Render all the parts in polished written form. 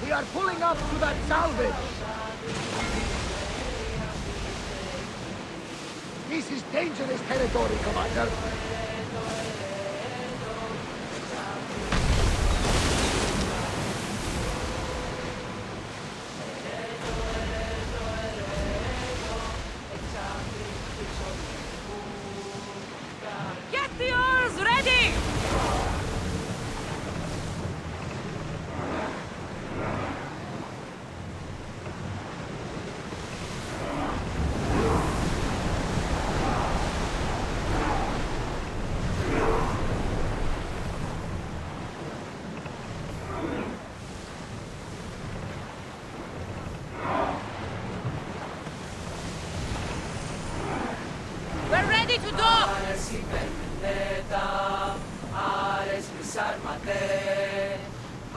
We are pulling up to that salvage. This is dangerous territory, Commander. Get the oars ready! We're ready to dock!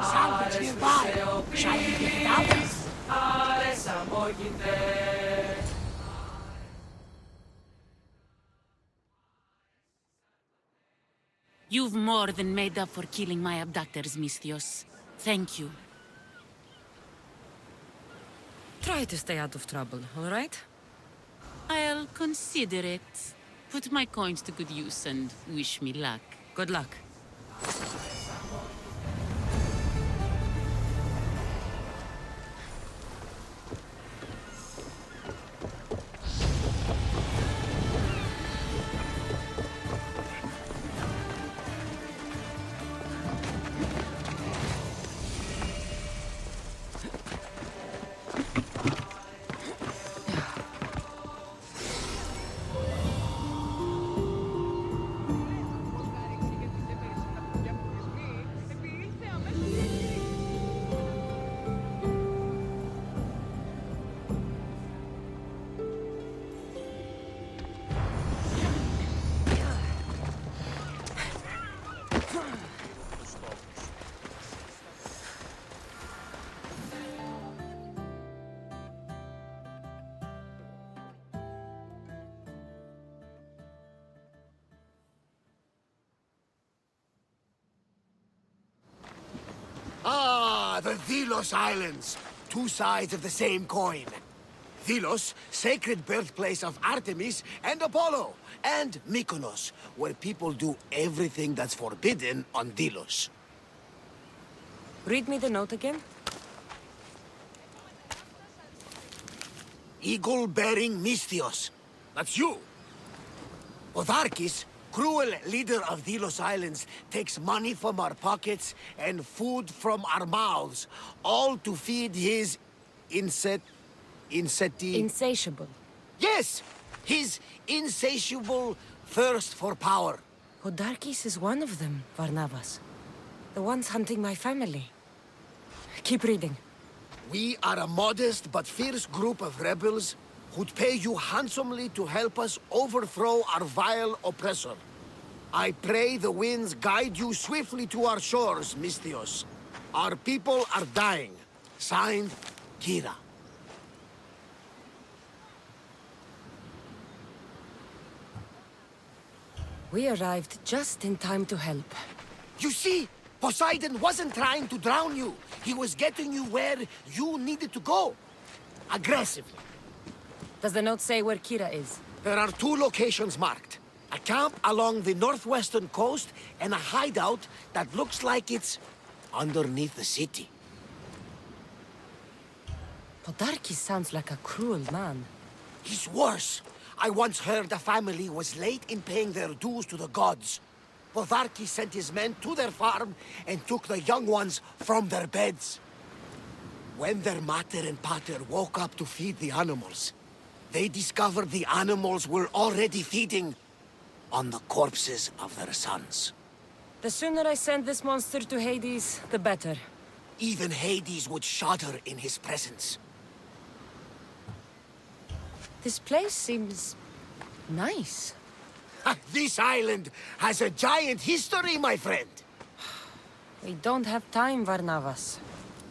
Salvage nearby. Shall we get it out? You've more than made up for killing my abductors, Misthios. Thank you. Try to stay out of trouble, all right? I'll consider it. Put my coins to good use and wish me luck. Good luck. Ah, the Delos Islands. Two sides of the same coin. Delos, sacred birthplace of Artemis and Apollo. And Mykonos, where people do everything that's forbidden on Delos. Read me the note again. Eagle-bearing Misthios. That's you. Otharkis, cruel leader of Delos Islands, takes money from our pockets and food from our mouths, all to feed his Insatiable. Yes! His insatiable thirst for power. Odarkis is one of them, Varnavas. The ones hunting my family. Keep reading. We are a modest but fierce group of rebels who'd pay you handsomely to help us overthrow our vile oppressor. I pray the winds guide you swiftly to our shores, Misthios. Our people are dying. Signed, Kira. We arrived just in time to help. You see, Poseidon wasn't trying to drown you. He was getting you where you needed to go. Aggressively. Does the note say where Kira is? There are two locations marked. A camp along the northwestern coast and a hideout that looks like it's underneath the city. Podarkis sounds like a cruel man. He's worse. I once heard a family was late in paying their dues to the gods. Podarkis sent his men to their farm and took the young ones from their beds. When their mater and pater woke up to feed the animals, they discovered the animals were already feeding on the corpses of their sons. The sooner I send this monster to Hades, the better. Even Hades would shudder in his presence. This place seems nice. This island has a giant history, my friend. We don't have time, Varnavas.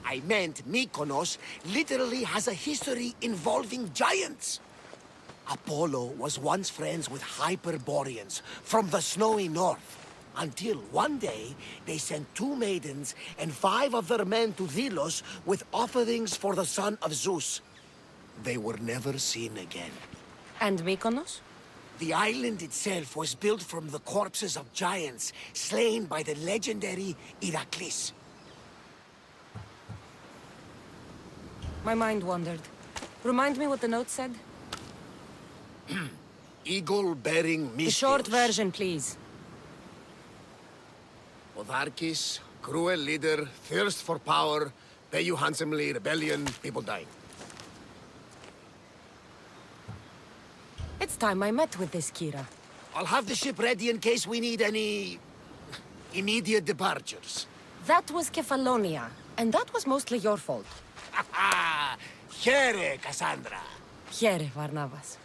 I meant Mykonos literally has a history involving giants. Apollo was once friends with Hyperboreans from the snowy north. Until one day, they sent 2 maidens and 5 of their men to Delos with offerings for the son of Zeus. They were never seen again. And Mykonos? The island itself was built from the corpses of giants slain by the legendary Iraklis. My mind wandered. Remind me what the note said? Eagle-bearing Mysteries. The short version, please. Otharkis, cruel leader, thirst for power, pay you handsomely, rebellion, people dying. It's time I met with this Kira. I'll have the ship ready in case we need any... immediate departures. That was Kefalonia, and that was mostly your fault. Ha ha! Here, Cassandra! Here, Varnavas.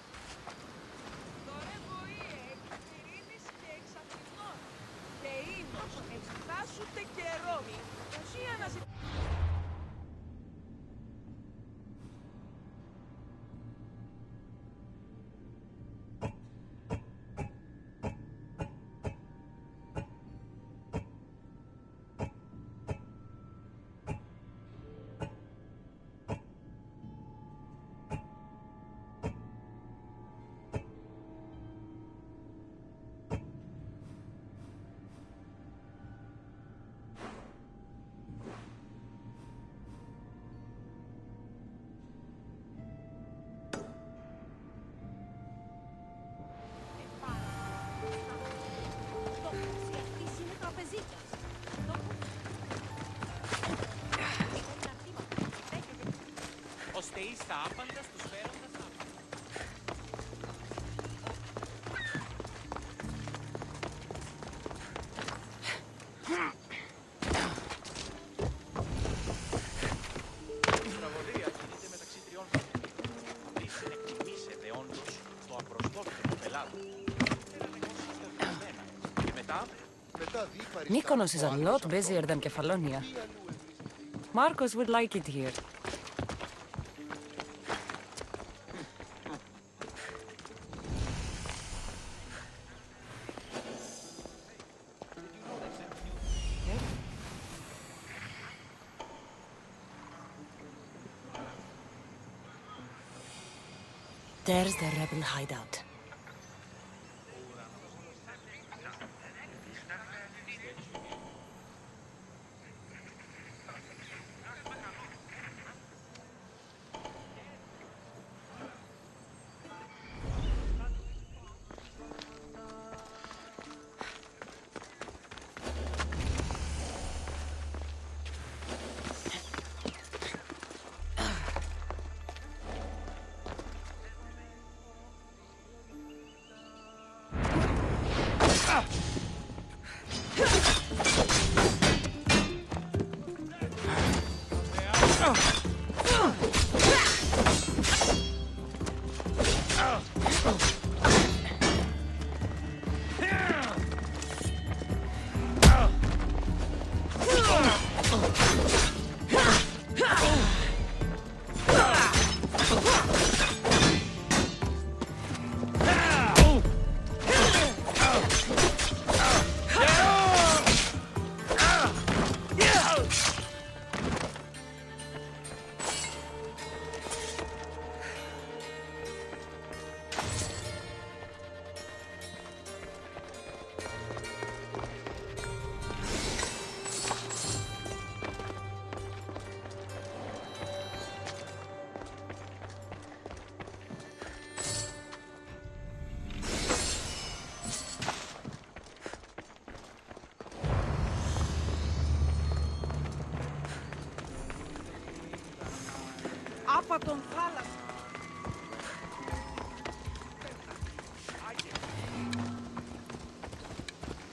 Mykonos is a lot busier than Kefalonia. Marcos would like it here. There's the rebel hideout.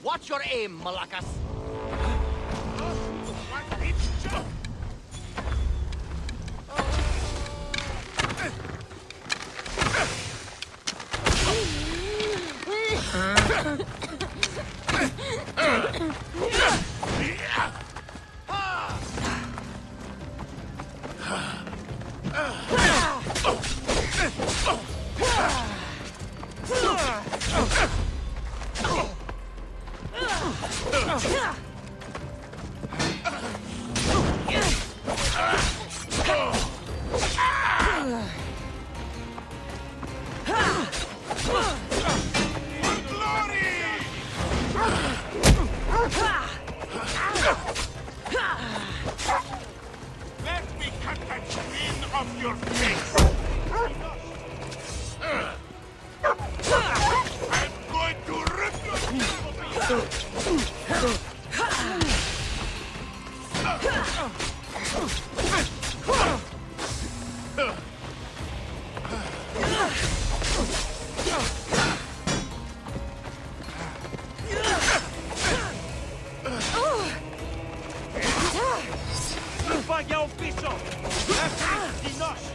What's your aim, Malakas? your face! I'm going to rip your Pague ao piso! Left de nós!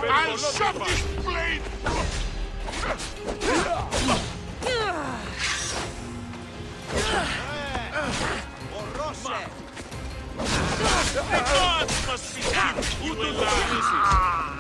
I'll shove this blade! The gods must be kept you alive!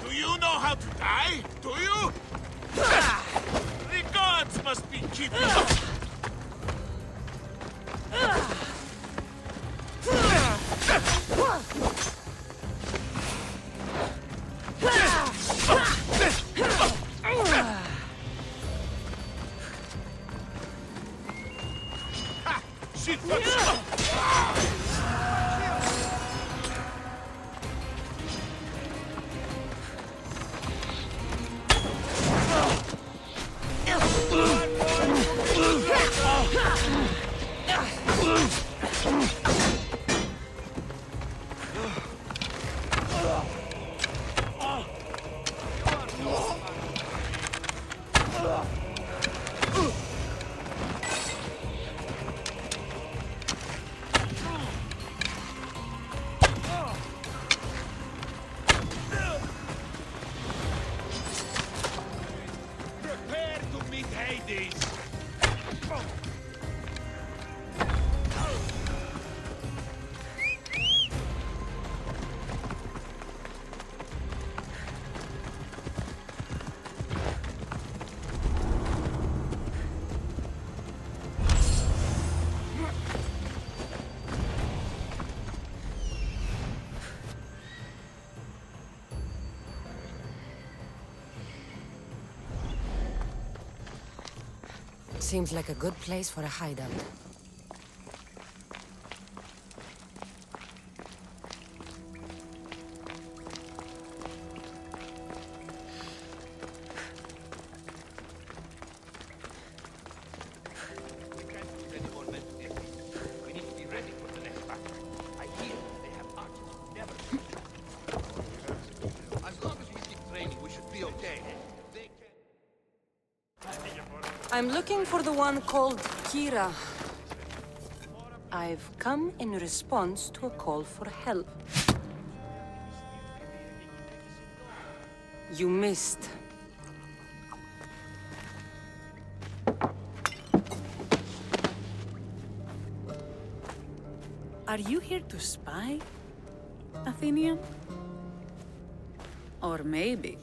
Do you know how to die? Do you? The gods must be kidding. Ha! Shit! Prepare to meet Hades! Seems like a good place for a hideout. We need to be ready for the next battle. I hear they have archers never. As long as we keep training, we should be okay. They I'm looking for the one called Kira. I've come in response to a call for help. You missed. Are you here to spy, Athenian? Or maybe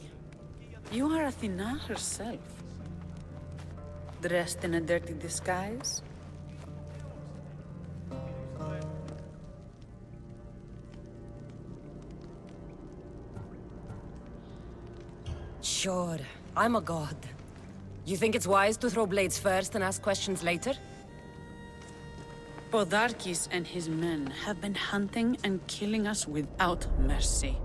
you are Athena herself, dressed in a dirty disguise? Sure, I'm a god. You think it's wise to throw blades first and ask questions later? Podarkes and his men have been hunting and killing us without mercy.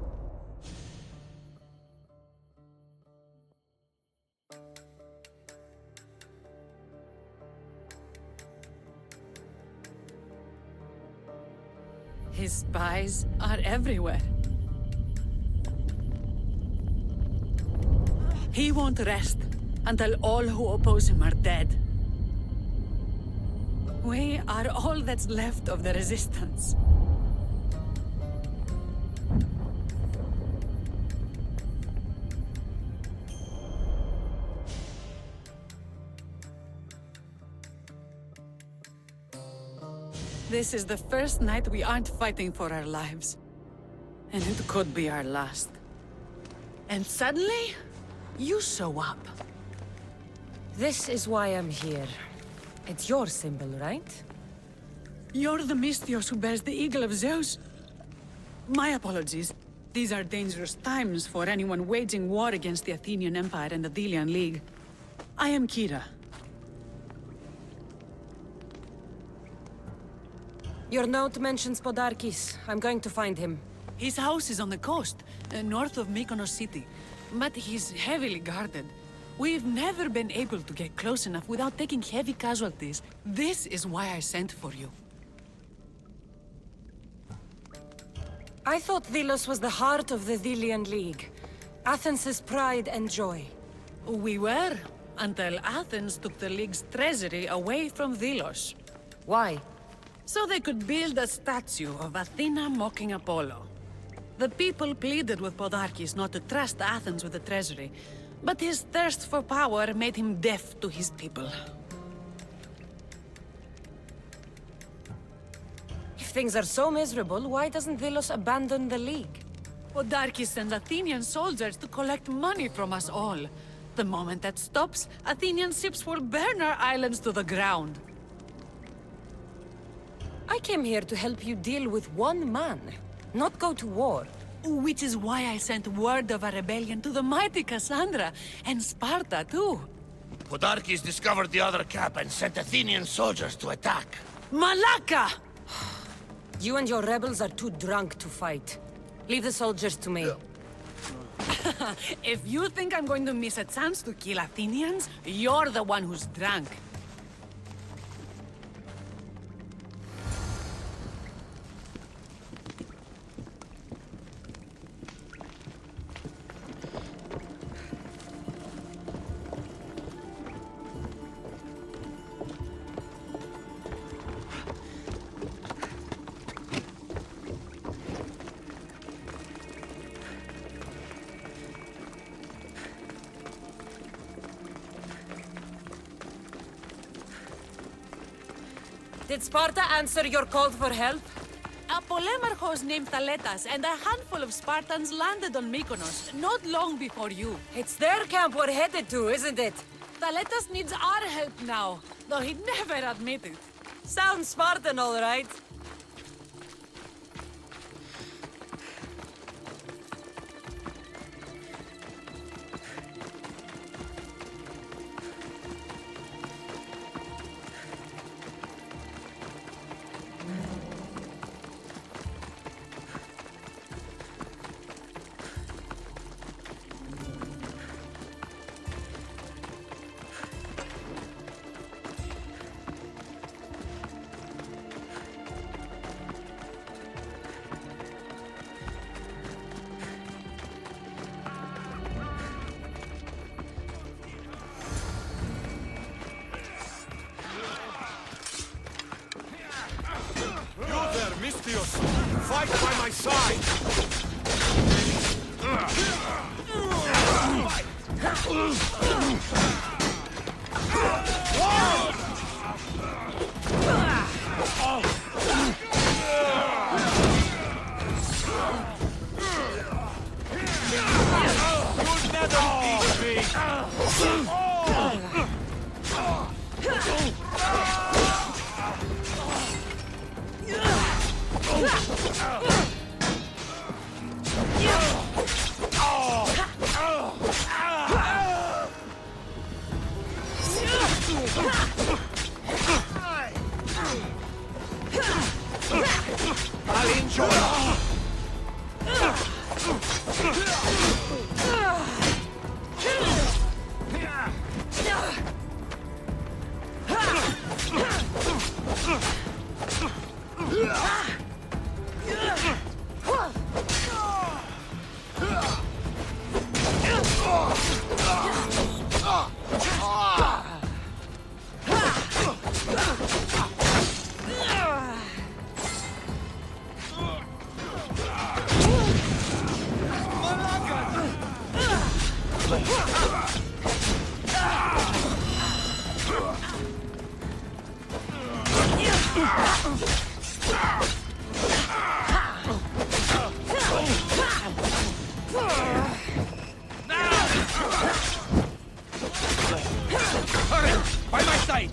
His spies are everywhere. He won't rest until all who oppose him are dead. We are all that's left of the resistance. This is the first night we aren't fighting for our lives. And it could be our last. And suddenly, you show up. This is why I'm here. It's your symbol, right? You're the Mystios who bears the eagle of Zeus. My apologies. These are dangerous times for anyone waging war against the Athenian Empire and the Delian League. I am Kira. Your note mentions Podarkes. I'm going to find him. His house is on the coast, north of Mykonos city. But he's heavily guarded. We've never been able to get close enough without taking heavy casualties. This is why I sent for you. I thought Delos was the heart of the Delian League. Athens' pride and joy. We were, until Athens took the League's treasury away from Delos. Why? so they could build a statue of Athena mocking Apollo. The people pleaded with Podarkes not to trust Athens with the treasury, but his thirst for power made him deaf to his people. If things are so miserable, why doesn't Delos abandon the League? Podarkes sends Athenian soldiers to collect money from us all. The moment that stops, Athenian ships will burn our islands to the ground. I came here to help you deal with one man, not go to war. Which is why I sent word of a rebellion to the mighty Cassandra, and Sparta too. Podarkes discovered the other camp and sent Athenian soldiers to attack. Malaka! You and your rebels are too drunk to fight. Leave the soldiers to me. If you think I'm going to miss a chance to kill Athenians, you're the one who's drunk. Did Sparta answer your call for help? A polemarchos named Thaletas and a handful of Spartans landed on Mykonos, not long before you. It's their camp we're headed to, isn't it? Thaletas needs our help now, though he'd never admit it. Sounds Spartan, all right. Fight by my side! You'll never beat me! I'll enjoy by my side!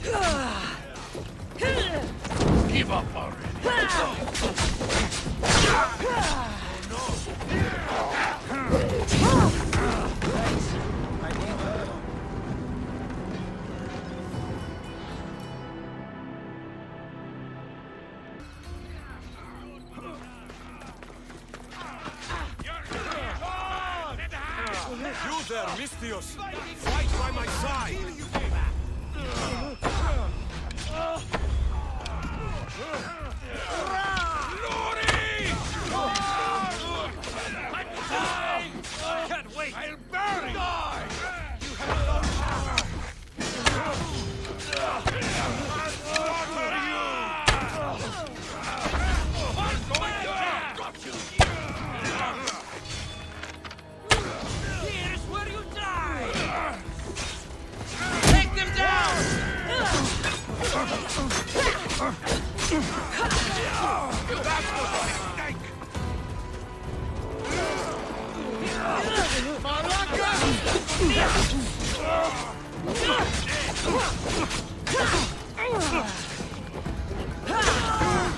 Give up already! You there, Mystios! Fight by my side! I can't wait! I'll bury you! You have no power! I'll slaughter you!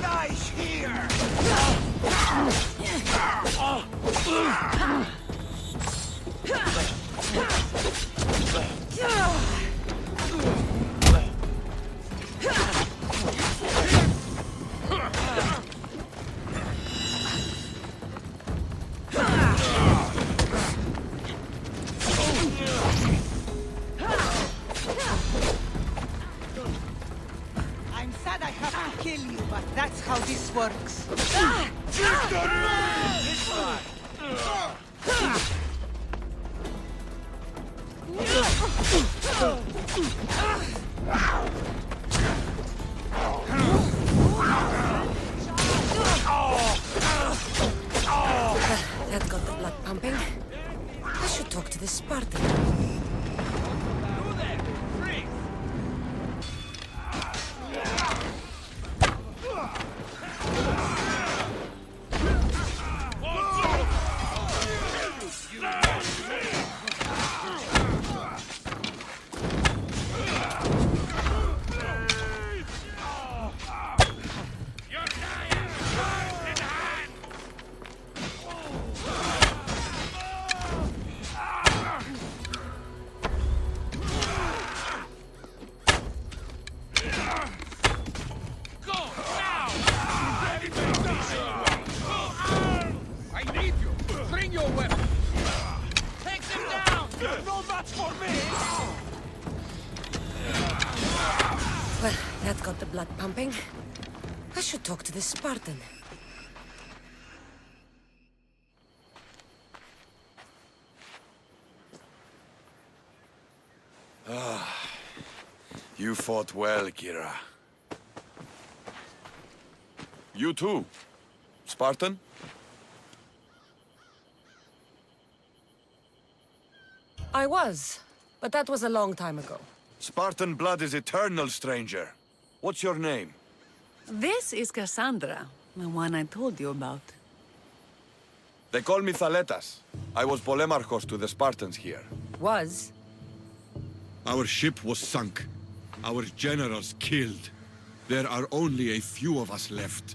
Nice here! I'm sad I have to kill you, but that's how this works. That got the blood pumping. I should talk to the Spartan. Well, that got the blood pumping. I should talk to the Spartan. You fought well, Kira. You too, Spartan? I was, but that was a long time ago. Spartan blood is eternal, stranger. What's your name? This is Cassandra, the one I told you about. They call me Thaletas. I was Polemarchos to the Spartans here. Was? Our ship was sunk. Our generals killed. There are only a few of us left.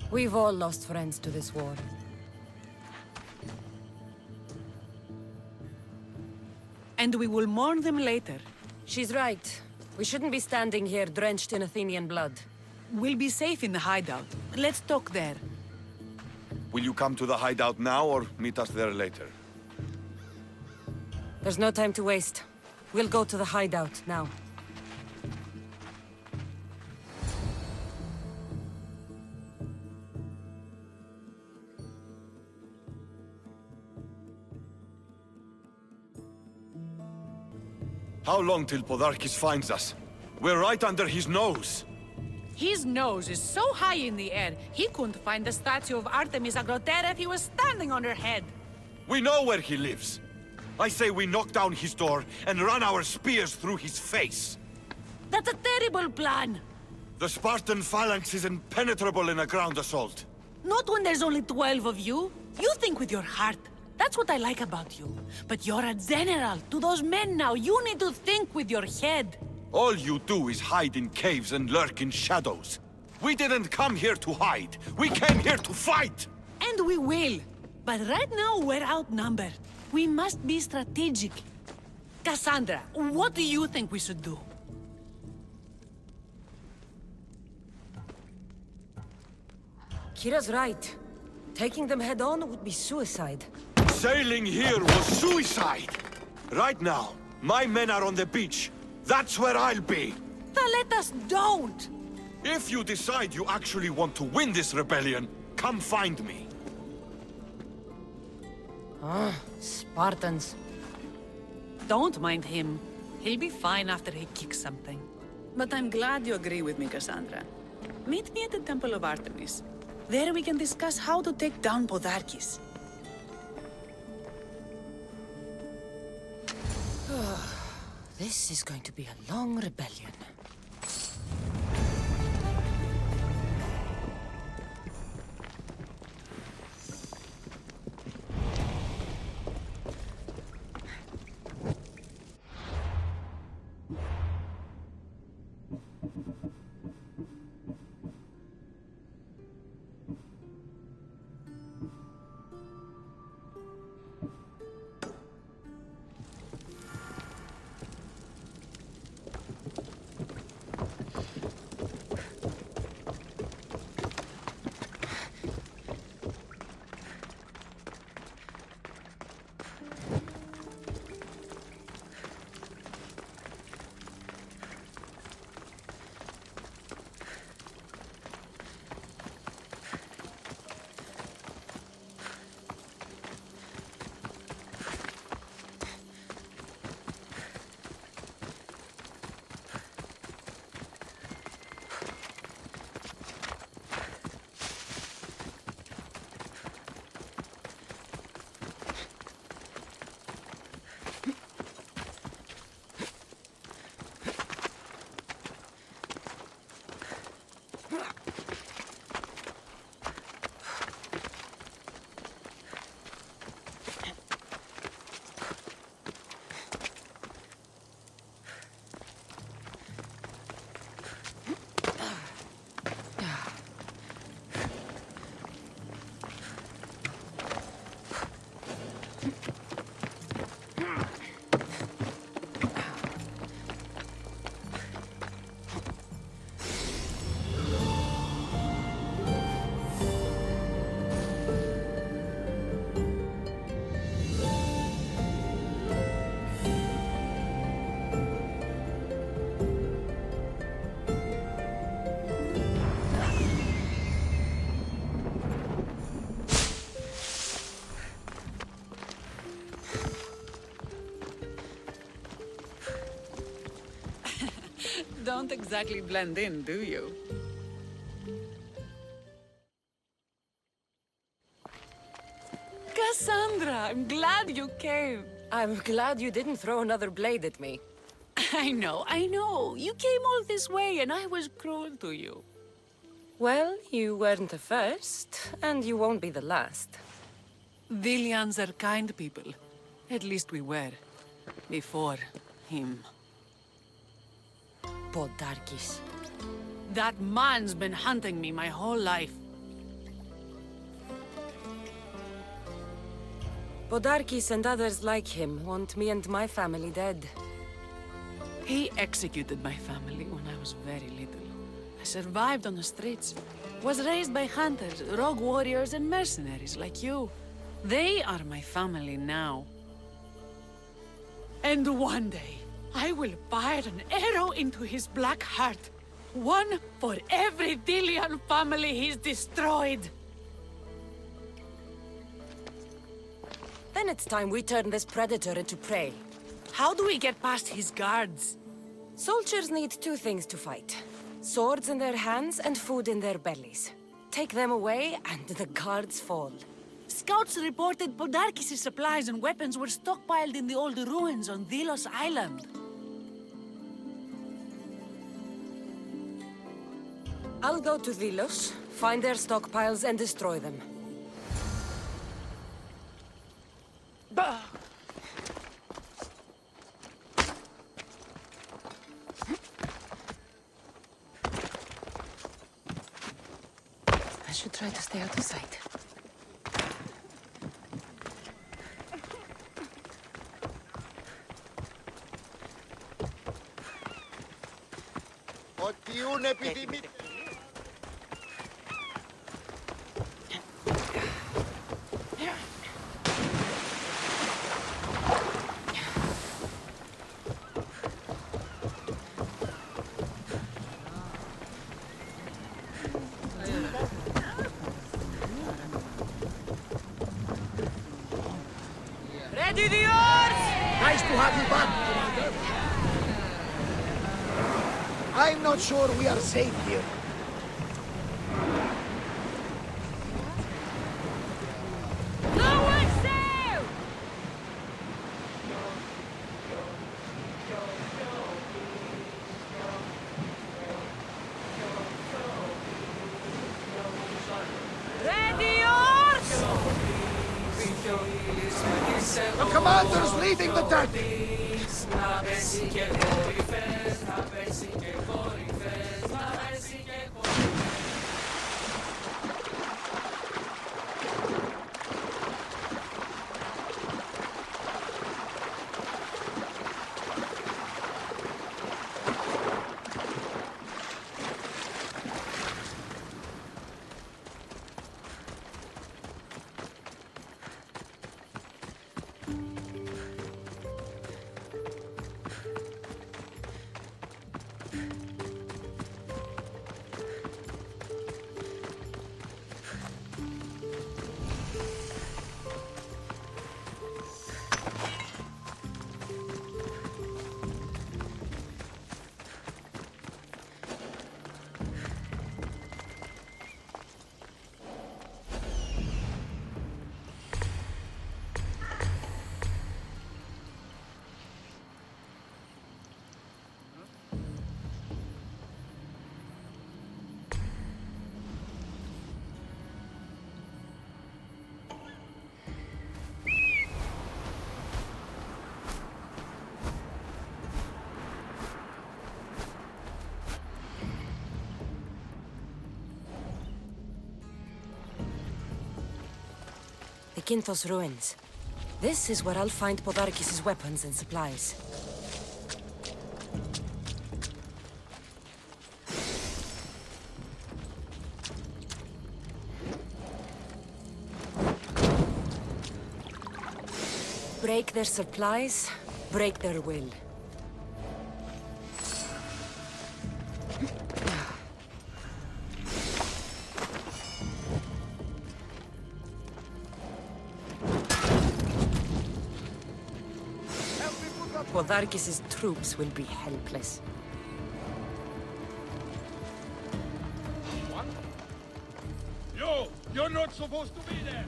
We've all lost friends to this war. And we will mourn them later. She's right. We shouldn't be standing here drenched in Athenian blood. We'll be safe in the hideout. Let's talk there. Will you come to the hideout now or meet us there later? There's no time to waste. We'll go to the hideout now. How long till Podarkis finds us? We're right under his nose. His nose is so high in the air, he couldn't find the statue of Artemis Agrotera if he was standing on her head. We know where he lives. I say we knock down his door and run our spears through his face. That's a terrible plan. The Spartan phalanx is impenetrable in a ground assault. Not when there's only 12 of you. You think with your heart. That's what I like about you. But you're a general. To those men now, you need to think with your head. All you do is hide in caves and lurk in shadows. We didn't come here to hide. We came here to fight! And we will. But right now, we're outnumbered. We must be strategic. Cassandra, what do you think we should do? Kira's right. Taking them head-on would be suicide. Sailing here was suicide! Right now, my men are on the beach. That's where I'll be. Let us don't! If you decide you actually want to win this rebellion, come find me. Spartans. Don't mind him. He'll be fine after he kicks something. But I'm glad you agree with me, Cassandra. Meet me at the Temple of Artemis. There we can discuss how to take down Podarkis. This is going to be a long rebellion. Don't exactly blend in, do you? Cassandra, I'm glad you came. I'm glad you didn't throw another blade at me. I know. You came all this way and I was cruel to you. Well, you weren't the first, and you won't be the last. Vilians are kind people. At least we were. Before him. Podarkis. That man's been hunting me my whole life. Podarkis and others like him want me and my family dead. He executed my family when I was very little. I survived on the streets. Was raised by hunters, rogue warriors, and mercenaries like you. They are my family now. And one day, I will fire an arrow into his black heart. One for every Dilian family he's destroyed. Then it's time we turn this predator into prey. How do we get past his guards? Soldiers need two things to fight. Swords in their hands and food in their bellies. Take them away, and the guards fall. Scouts reported Podarkis' supplies and weapons were stockpiled in the old ruins on Delos Island. I'll go to Delos, find their stockpiles, and destroy them. I should try to stay out of sight. Οτιούν επιδημεί... Ready the oars! Nice to have you back, Commander. I'm not sure we are safe here. Lower sail! The commander's leading the dead! The Kinthos ruins. This is where I'll find Podarkis' weapons and supplies. Break their supplies, break their will. Podarkis' troops will be helpless. What? You're not supposed to be there!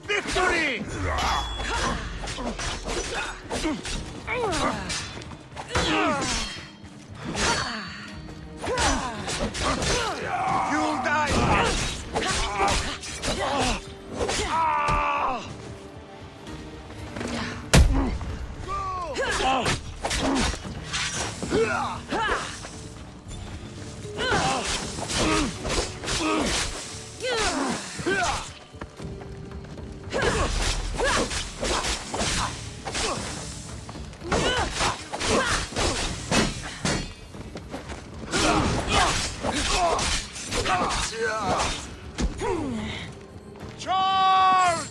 Victory! You'll die! Charge!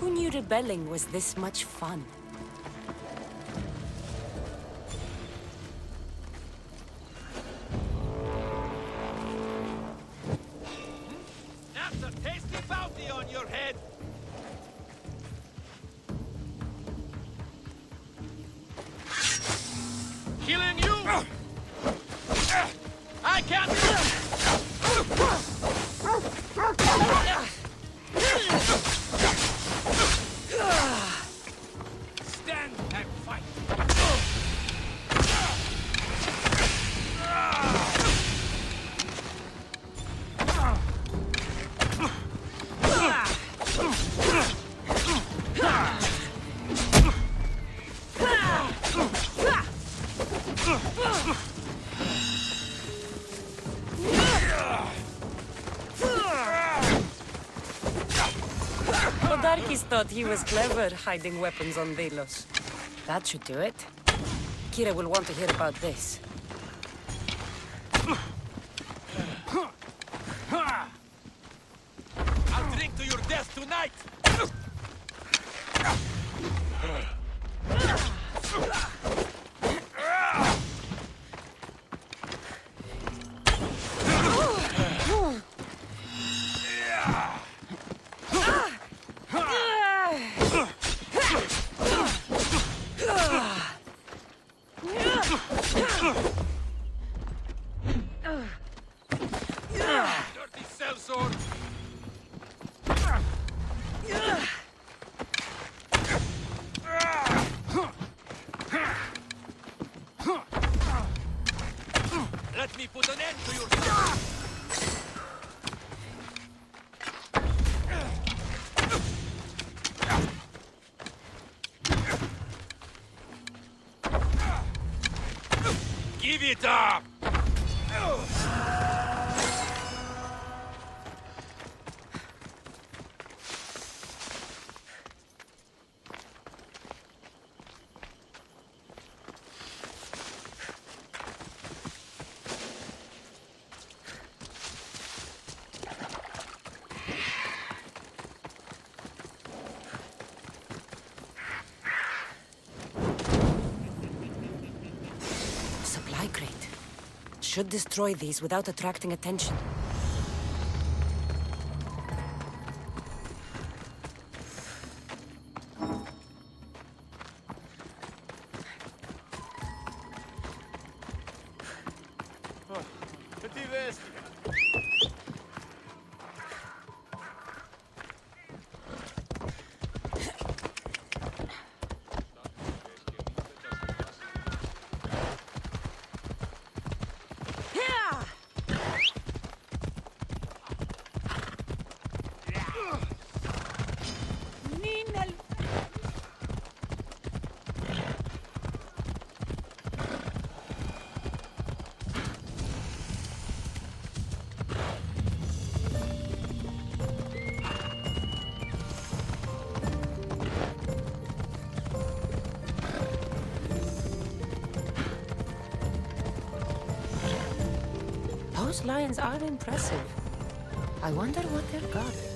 Who knew rebelling was this much fun? That's a tasty bounty on your head! Killing you? I can't... Stand and fight! Podarkis thought he was clever hiding weapons on Delos. That should do it. Kira will want to hear about this. I'll drink to your death tonight! Give it up! Supply crate. Should destroy these without attracting attention. Those lions are impressive. I wonder what they're guarding.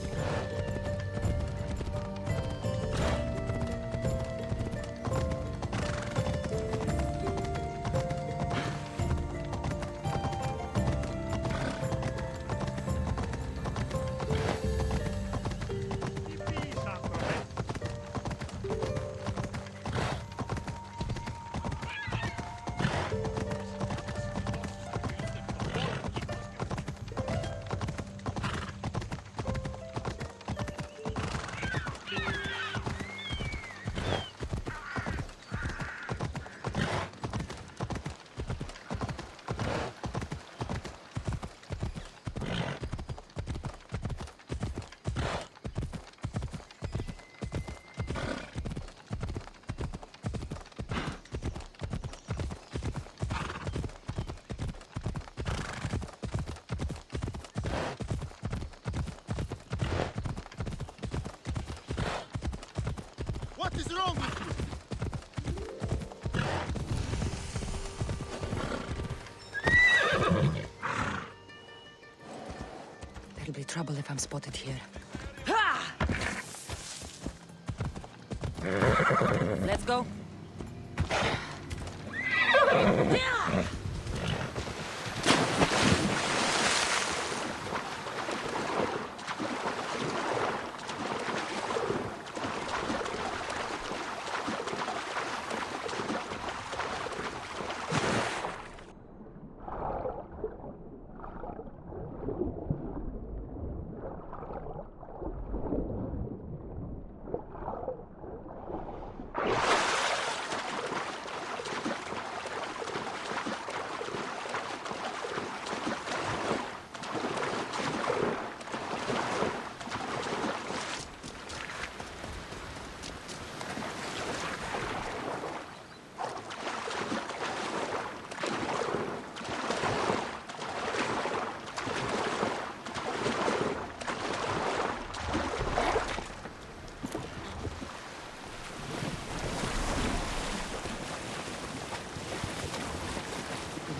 What is wrong with you? There'll be trouble if I'm spotted here. Let's go.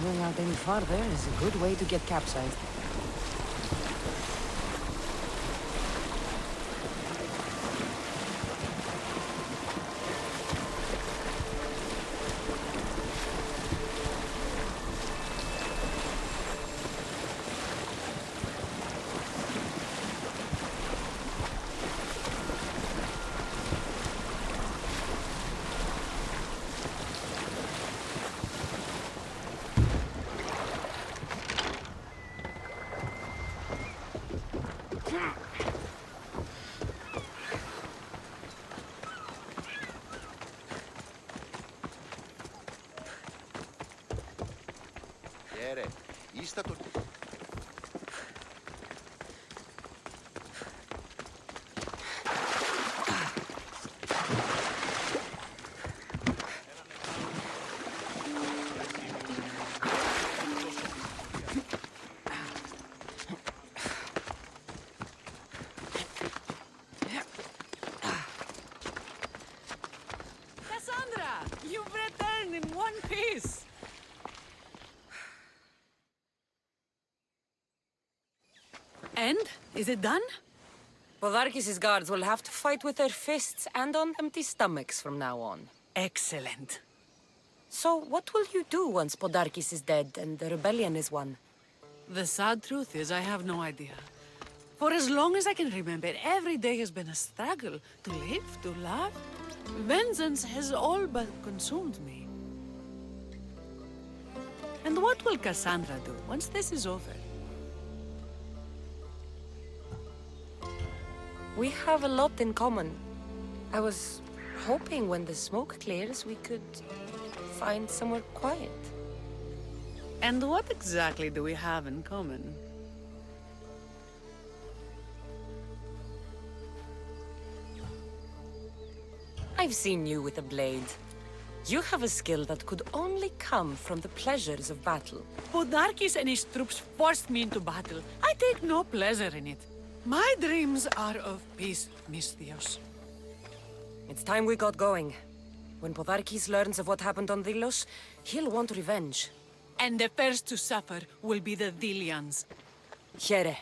Going out any farther is a good way to get capsized. Is it done? Podarkis' guards will have to fight with their fists and on empty stomachs from now on. Excellent. So, what will you do once Podarkis is dead and the rebellion is won? The sad truth is, I have no idea. For as long as I can remember, every day has been a struggle to live, to love. Vengeance has all but consumed me. And what will Cassandra do once this is over? We have a lot in common. I was hoping when the smoke clears, we could find somewhere quiet. And what exactly do we have in common? I've seen you with a blade. You have a skill that could only come from the pleasures of battle. Podarkis and his troops forced me into battle. I take no pleasure in it. My dreams are of peace, Misthios. It's time we got going. When Podarkis learns of what happened on Delos, he'll want revenge. And the first to suffer will be the Dilians. Here,